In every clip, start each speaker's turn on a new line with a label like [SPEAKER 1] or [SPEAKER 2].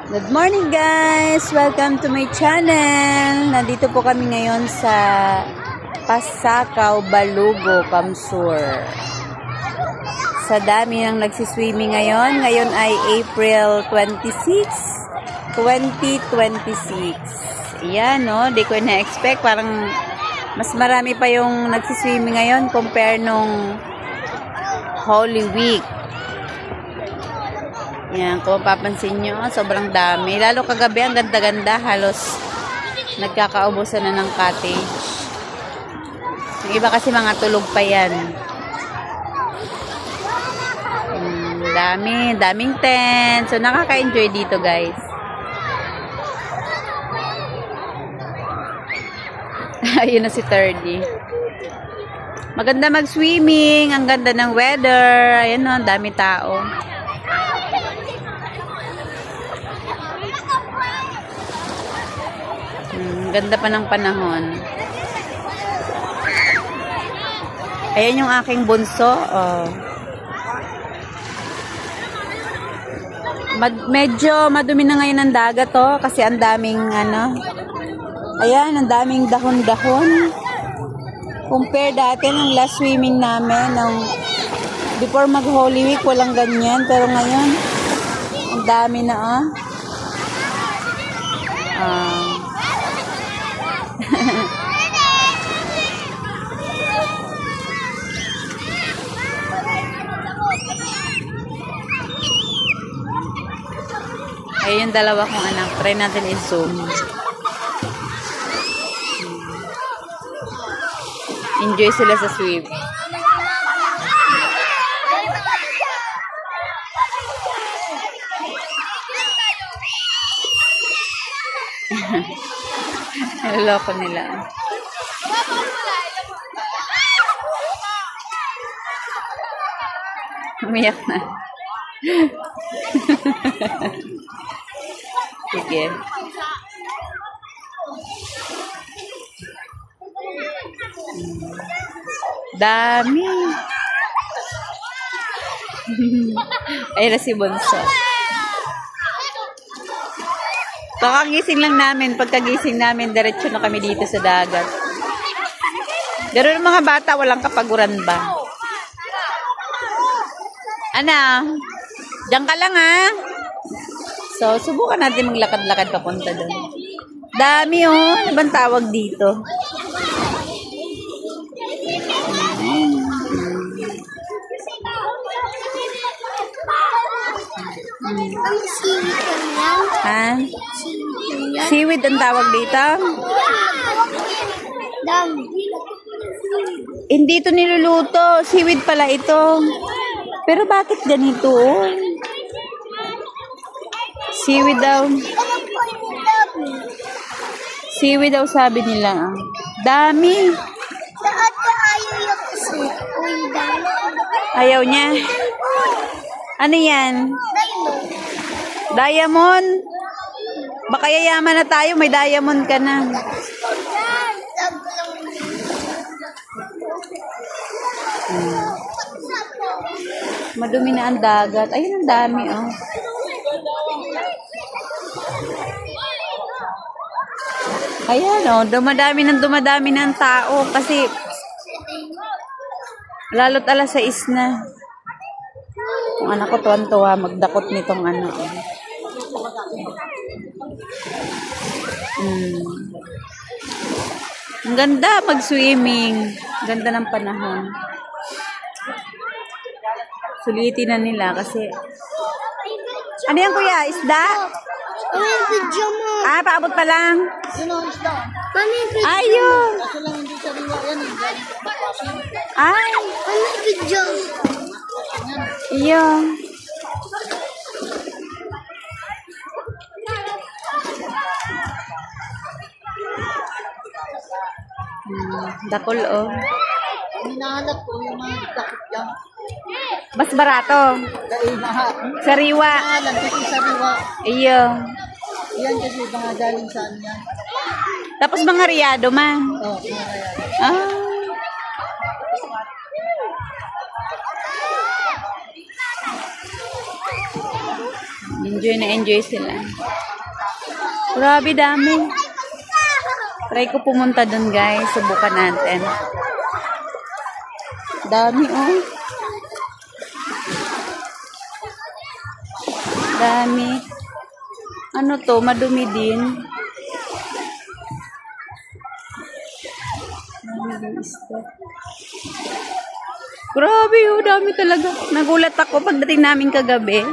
[SPEAKER 1] Good morning guys! Welcome to my channel! Nandito po kami ngayon sa Pasakaw, Balugo, Kamsur. Sa dami ng nagsiswimming ngayon. Ngayon ay April 26, 2026. Ayan, no? Di ko na-expect. Parang mas marami pa yung nagsiswimming ngayon compare nung Holy Week. Yan, kung papansin nyo, sobrang dami. Lalo kagabi, ang ganda-ganda. Halos nagkakaubusan na ng cottage. Yung iba kasi mga tulog pa yan. Daming tent. So, nakaka-enjoy dito, guys. Ayun na si Thirdy. Maganda mag-swimming. Ang ganda ng weather. Ayun, no, dami tao. Ganda pa ng panahon. Ayan yung aking bunso. Oh. Medyo madumi na ngayon ang dagat to kasi ang daming ayan, ang daming dahon-dahon. Compare dati ng last swimming namin before mag Holy Week, walang ganyan, pero ngayon ang dami na Ayun yung dalawa kong anak. Try natin i-zoom. Enjoy sila sa swim. Naloloko nila. Umiyak na. Sige. Dami. Ayun na si Bunso. Kakagising lang namin. Pagkagising namin, diretso na kami dito sa dagat. Pero ng mga bata, walang kapaguran ba? Ana, diyan ka lang So, subukan natin maglakad-lakad papunta doon. Dami ano bang tawag dito? Seaweed ang tawag dito? Hindi ito niluluto. Seaweed pala ito. Pero bakit ganito? Seaweed daw. Seaweed daw sabi nila. Dami. Ayaw niya. Ano yan? Diamond. Baka yayaman na tayo. May diamond ka na. Madumi na ang dagat. Ayun, ang dami, Ayan, dumadami ng tao kasi lalo't alas 6 na. Ang anak ko tuwan-tuwa magdakot nitong Ang ganda mag-swimming. Ganda ng panahon. Sulitin na nila kasi ano yan, kuya? Isda?
[SPEAKER 2] Video mo.
[SPEAKER 1] Paabot pa lang. Ayun. Ay.
[SPEAKER 2] Ano video?
[SPEAKER 1] Iyo. Dakol,
[SPEAKER 2] Hinahanap ko yung mga dakot dyan.
[SPEAKER 1] Mas barato. Sariwa.
[SPEAKER 2] Kasi sariwa.
[SPEAKER 1] Iyo.
[SPEAKER 2] Yan kasi mga galing saan yan.
[SPEAKER 1] Tapos mga riyado man.
[SPEAKER 2] Oo, mga riyado.
[SPEAKER 1] Enjoy na enjoy sila. Grabe dami. Try ko pumunta dun guys. Subukan natin. Dami oh. Dami. Ano to? Madumi din. Dami din isda. Grabe oh. Dami talaga. Nagulat ako pagdating namin kagabi.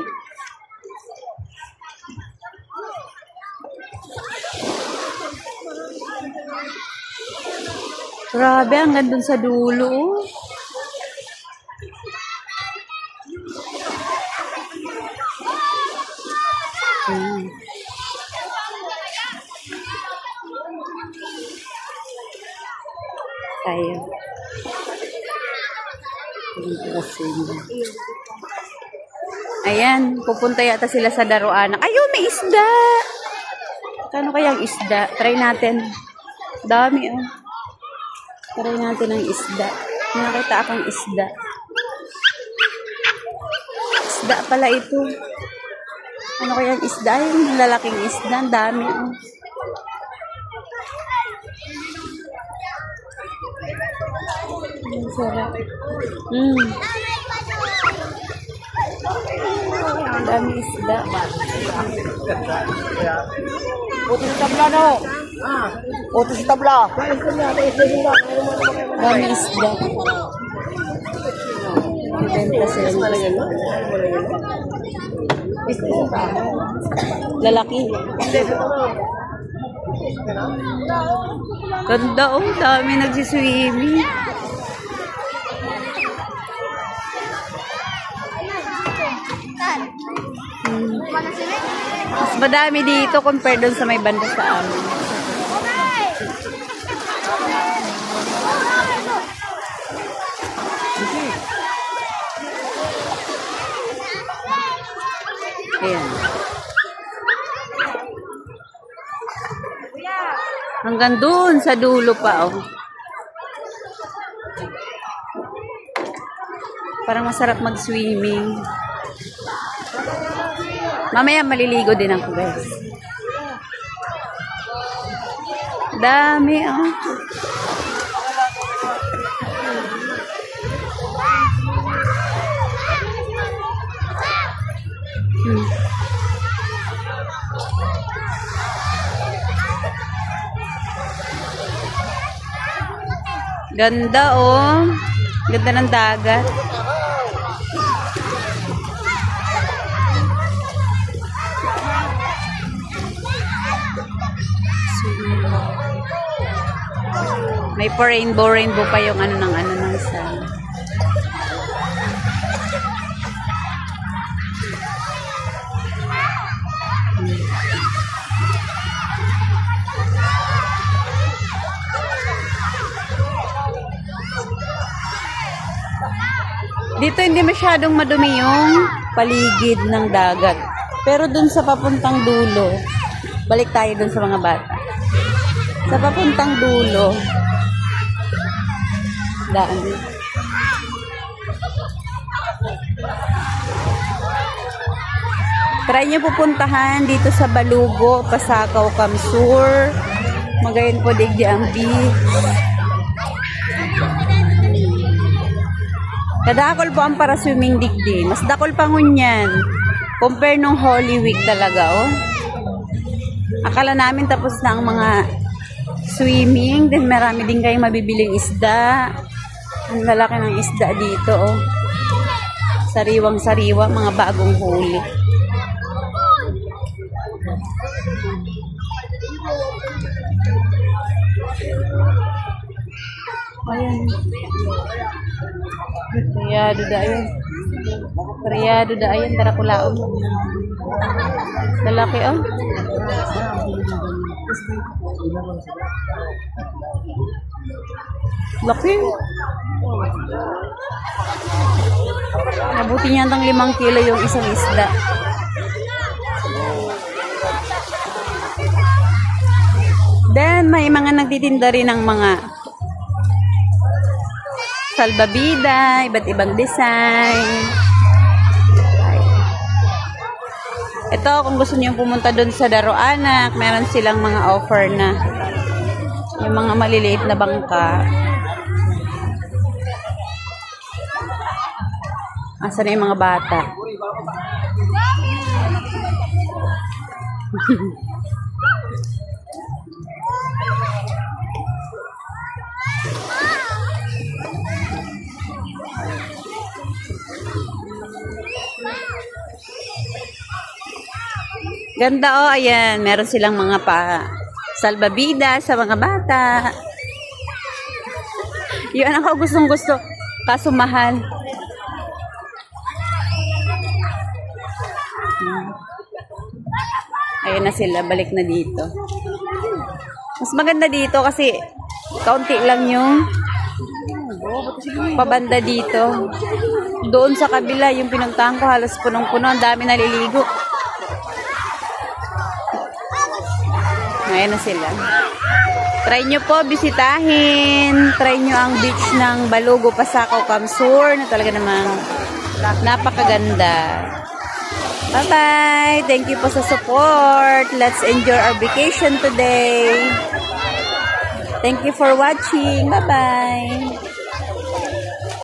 [SPEAKER 1] Grabe, hanggang dun sa dulo. Tayo. Ayan, pupunta yata sila sa daruan. Ayun, may isda! Kano kaya ang isda? Try natin. Dami oh. Try natin ang isda. Nakita akong isda. Isda pala ito. Ano kaya ang isda? Yung lalaking isda. Ang dami oh. Ang sarap. Ang dami isda.
[SPEAKER 2] Puti sa tabla, no? Puti sa tabla.
[SPEAKER 1] Dami isda. Ibenta sila ng isda. Lalaki. Ganda oh. Dami nagsiswimming. Mas madami dito compare doon sa may banda sa amin. Ayan. Hanggang doon sa dulo pa oh. Parang masarap mag-swimming. Mamaya maliligo din ako guys. Dami oh. Ganda oh. Ganda ng dagat. May pa rainbow pa yung ano ng sun. Dito hindi masyadong madumi yung paligid ng dagat. Pero dun sa papuntang dulo, balik tayo dun sa mga bata. Sa papuntang dulo, dami. Try nyo pupuntahan dito sa Balugo, Pasakaw, Kamsur, Magayon po digdi ang beach. Kadakol po ang para swimming digdi. Mas dakol pa ngunyan. Compare nung Holy Week talaga, oh. Akala namin tapos na ang mga swimming. Then marami din kayong mabibiling isda. Ang lalaki ng isda dito, oh. Sariwang-sariwa, mga bagong huli. Ayan. Riyado dayon. Riyado dayon tara kulaon. Lalaki oh. Laki. Nabuti niya ng 5 kilo yung isang isda. Then may mga nagtitinda rin ng mga salbabida, iba't ibang design. Ito, kung gusto niyo pumunta doon sa Daroanak, meron silang mga offer na yung mga maliliit na bangka. Asan na yung mga bata? Ganda oh, ayan. Meron silang mga salbabida sa mga bata. Yun ako gustong gusto. Kaso mahal. Ayan na sila. Balik na dito. Mas maganda dito kasi kaunti lang yung pabanda dito. Doon sa kabila, yung pinuntahan ko halos punong-puno. Ang dami naliligo. Ayan na sila. Try nyo po, bisitahin. Try nyo ang beach ng Balugo, Pasakaw, Kamsur na talaga namang napakaganda. Bye-bye! Thank you po sa support. Let's enjoy our vacation today. Thank you for watching. Bye-bye!